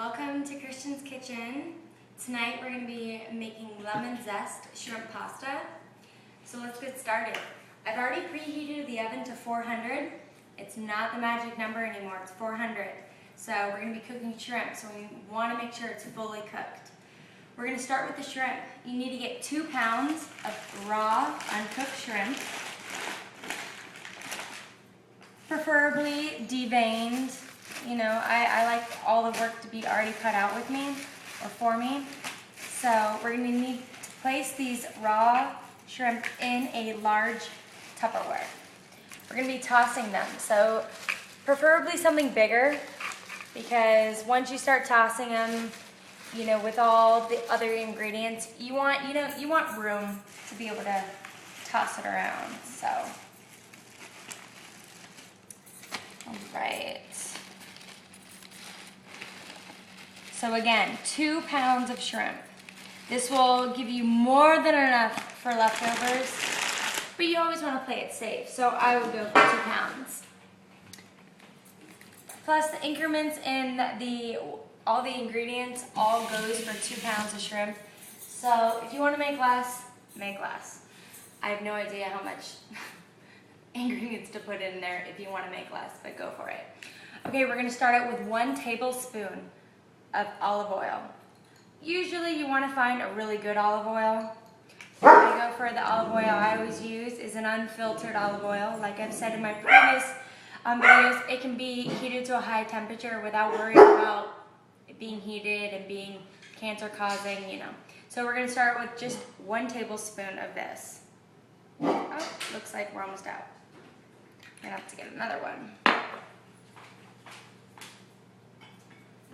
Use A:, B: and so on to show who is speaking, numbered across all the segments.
A: Welcome to Christian's Kitchen. Tonight we're going to be making lemon zest shrimp pasta. So let's get started. I've already preheated the oven to 400. It's not the magic number anymore, it's 400. So we're going to be cooking shrimp, so we want to make sure it's fully cooked. We're going to start with the shrimp. You need to get 2 pounds of raw, uncooked shrimp. Preferably deveined. You know, I like all the work to be already cut out with me or for me. So we're going to need to place these raw shrimp in a large Tupperware. We're going to be tossing them. So preferably something bigger, because once you start tossing them, you know, with all the other ingredients, you want room to be able to toss it around. So, all right. So again, 2 pounds of shrimp. This will give you more than enough for leftovers, but you always want to play it safe. So I will go for 2 pounds. Plus the increments in all the ingredients all goes for 2 pounds of shrimp. So if you want to make less, make less. I have no idea how much ingredients to put in there if you want to make less, but go for it. Okay, we're going to start out with 1 tablespoon of olive oil. Usually you want to find a really good olive oil. I go for the olive oil I always use is an unfiltered olive oil. Like I've said in my previous videos, it can be heated to a high temperature without worrying about it being heated and being cancer causing, you know. So we're going to start with just 1 tablespoon of this. Oh, looks like we're almost out. I'm going to have to get another one.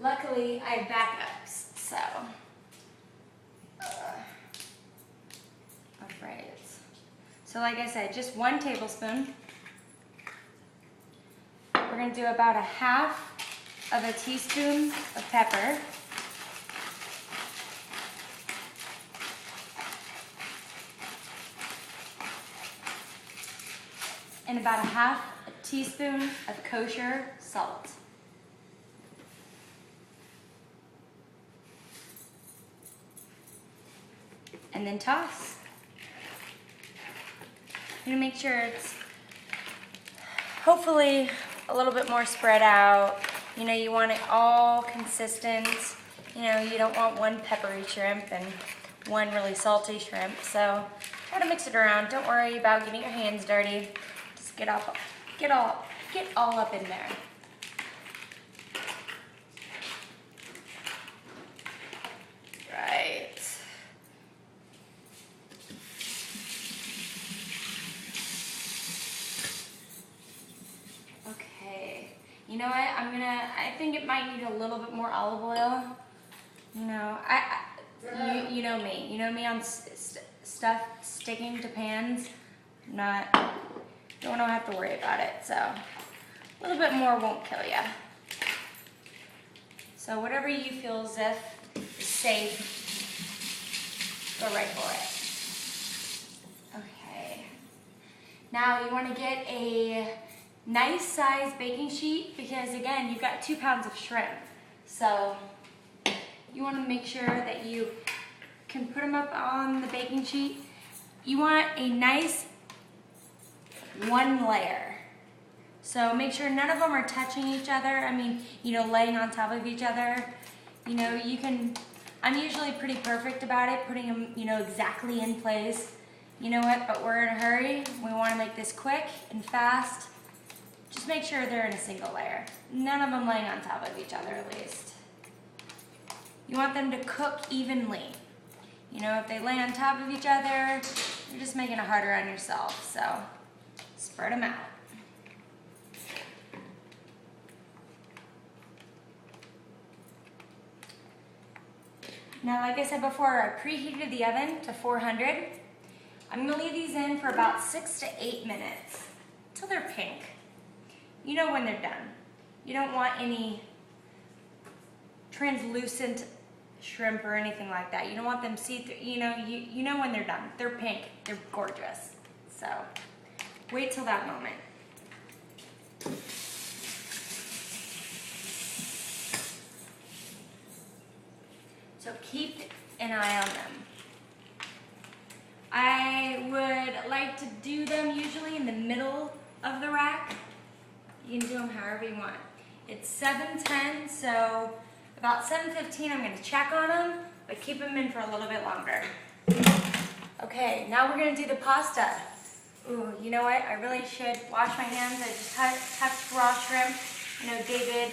A: Luckily, I have backups, so. Alright. So like I said, just 1 tablespoon. We're going to do about 1/2 of a teaspoon of pepper. And about 1/2 teaspoon of kosher salt. And then toss. You're gonna make sure it's hopefully a little bit more spread out. You know, you want it all consistent. You know, you don't want 1 peppery shrimp and 1 really salty shrimp. So try to mix it around. Don't worry about getting your hands dirty. Just get all up in there. Right. You know what? I think it might need a little bit more olive oil. You know, you know me. You know me on stuff sticking to pans. Don't have to worry about it. So a little bit more won't kill you. So whatever you feel as if is safe, go right for it. Okay. Now you want to get a nice size baking sheet, because again, you've got 2 pounds of shrimp. So you want to make sure that you can put them up on the baking sheet. You want a nice 1 layer. So make sure none of them are touching each other. I mean, you know, laying on top of each other. You know, I'm usually pretty perfect about it, putting them, you know, exactly in place. You know what, but we're in a hurry. We want to make this quick and fast. Just make sure they're in a single layer. None of them laying on top of each other, at least. You want them to cook evenly. You know, if they lay on top of each other, you're just making it harder on yourself. So, spread them out. Now, like I said before, I preheated the oven to 400. I'm going to leave these in for about 6 to 8 minutes until they're pink. You know when they're done. You don't want any translucent shrimp or anything like that. You don't want them see-through. You know when they're done. They're pink. They're gorgeous. So wait till that moment. So keep an eye on them. I would like to do them usually in the middle of the rack. You can do them however you want. It's 7:10, so about 7:15 I'm going to check on them, but keep them in for a little bit longer. Okay, now we're going to do the pasta. Ooh, you know what? I really should wash my hands. I just touched raw shrimp. You know, David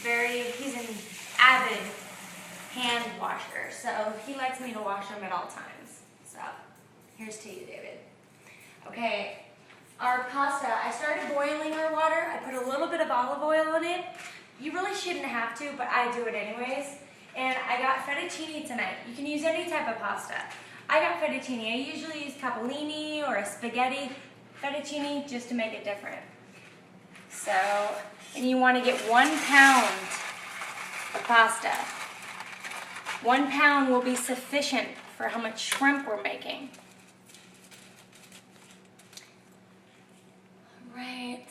A: is he's an avid hand washer, so he likes me to wash them at all times. So, here's to you, David. Okay, our pasta, I started boiling our water. I put a little bit of olive oil in it. You really shouldn't have to, but I do it anyways. And I got fettuccine tonight. You can use any type of pasta. I got fettuccine. I usually use capellini or a spaghetti fettuccine just to make it different. So, and you want to get 1 pound of pasta. 1 pound will be sufficient for how much shrimp we're making. Right.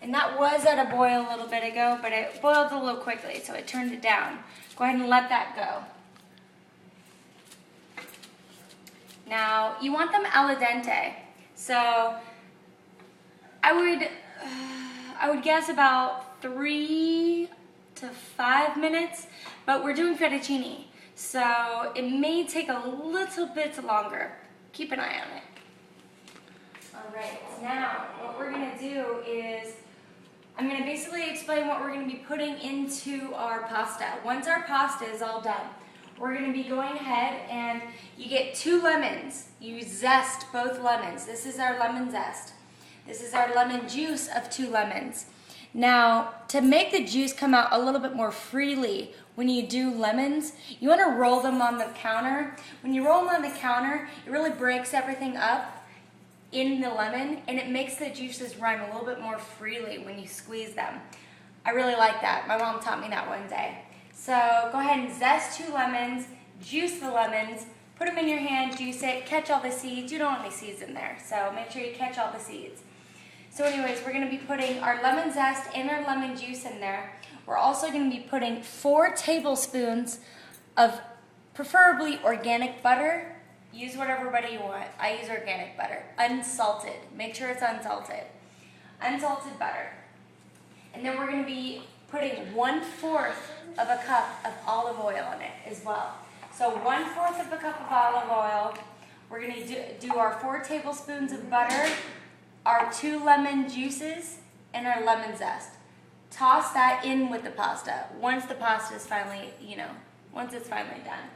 A: And that was at a boil a little bit ago, but it boiled a little quickly, so I turned it down. Go ahead and let that go. Now, you want them al dente. So, I would guess about 3 to 5 minutes, but we're doing fettuccine, so it may take a little bit longer. Keep an eye on it. All right, now what we're gonna do is, I'm gonna basically explain what we're gonna be putting into our pasta. Once our pasta is all done, we're gonna be going ahead and you get 2 lemons. You zest both lemons. This is our lemon zest. This is our lemon juice of 2 lemons. Now, to make the juice come out a little bit more freely when you do lemons, you want to roll them on the counter. When you roll them on the counter, it really breaks everything up in the lemon and it makes the juices run a little bit more freely when you squeeze them. I really like that. My mom taught me that one day. So go ahead and zest 2 lemons, juice the lemons, put them in your hand, juice it, catch all the seeds. You don't want any seeds in there, so make sure you catch all the seeds. So anyways, we're going to be putting our lemon zest and our lemon juice in there. We're also going to be putting 4 tablespoons of preferably organic butter. Use whatever butter you want. I use organic butter. Unsalted. Make sure it's unsalted. Unsalted butter. And then we're going to be putting 1/4 of a cup of olive oil in it as well. So 1/4 of a cup of olive oil. We're going to do our 4 tablespoons of butter, our 2 lemon juices, and our lemon zest. Toss that in with the pasta once the pasta is finally, once it's finally done.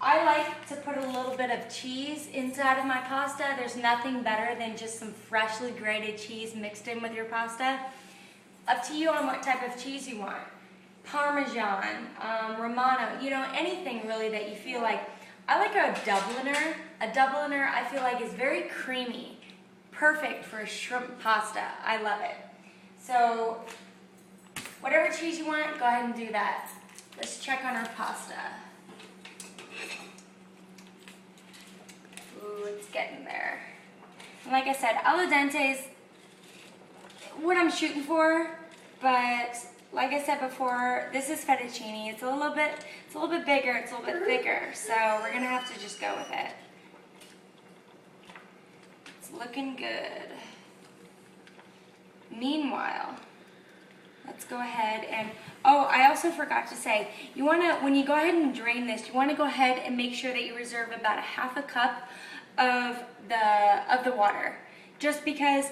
A: I like to put a little bit of cheese inside of my pasta. There's nothing better than just some freshly grated cheese mixed in with your pasta. Up to you on what type of cheese you want. Parmesan, Romano, anything really that you feel like. I like a Dubliner. A Dubliner I feel like is very creamy. Perfect for a shrimp pasta. I love it. So, whatever cheese you want, go ahead and do that. Let's check on our pasta. Ooh, it's getting there. And like I said, al dente is what I'm shooting for, but like I said before, this is fettuccine. It's a little bit bigger, it's a little bit thicker, so we're gonna have to just go with it. It's looking good. Meanwhile, let's go ahead and, I also forgot to say, when you go ahead and drain this, you want to go ahead and make sure that you reserve about 1/2 cup of the water, just because